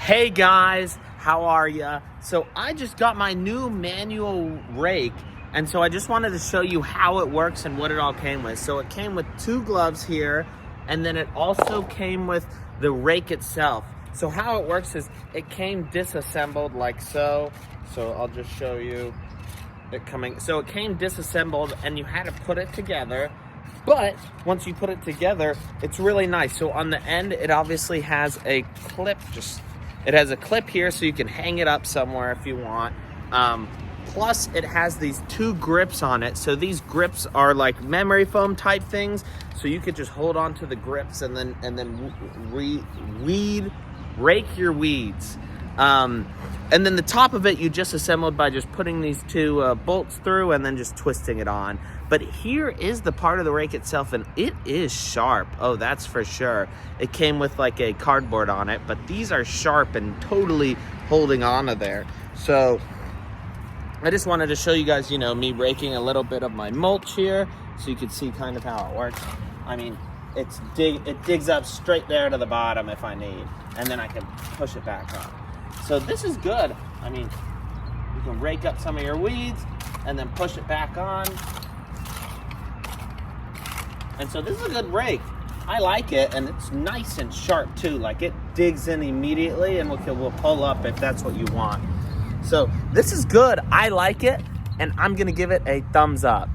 Hey guys, how are ya? So I just got my new manual rake, and so I just wanted to show you how it works and what it all came with. So it came with 2 gloves here, and then it also came with the rake itself. So how it works is it came disassembled like so. So I'll just show you it coming. So it came disassembled and you had to put it together. But once you put it together, it's really nice. So on the end, it obviously has a clip. It has a clip here so you can hang it up somewhere if you want. Plus, it has these 2 grips on it. So these grips are like memory foam type things. So you could just hold on to the grips and then rake your weeds. And then the top of it you just assembled by just putting these 2 bolts through and then just twisting it on. But here is the part of the rake itself, and it is sharp. Oh, that's for sure. It came with like a cardboard on it, but these are sharp and totally holding on to there. So I just wanted to show you guys, me raking a little bit of my mulch here so you can see kind of how it works. I mean, it digs up straight there to the bottom if I need, and then I can push it back up. So this is good. I mean, you can rake up some of your weeds and then push it back on. And so this is a good rake. I like it, and it's nice and sharp too. Like, it digs in immediately, and we'll pull up if that's what you want. So this is good. I like it, and I'm gonna give it a thumbs up.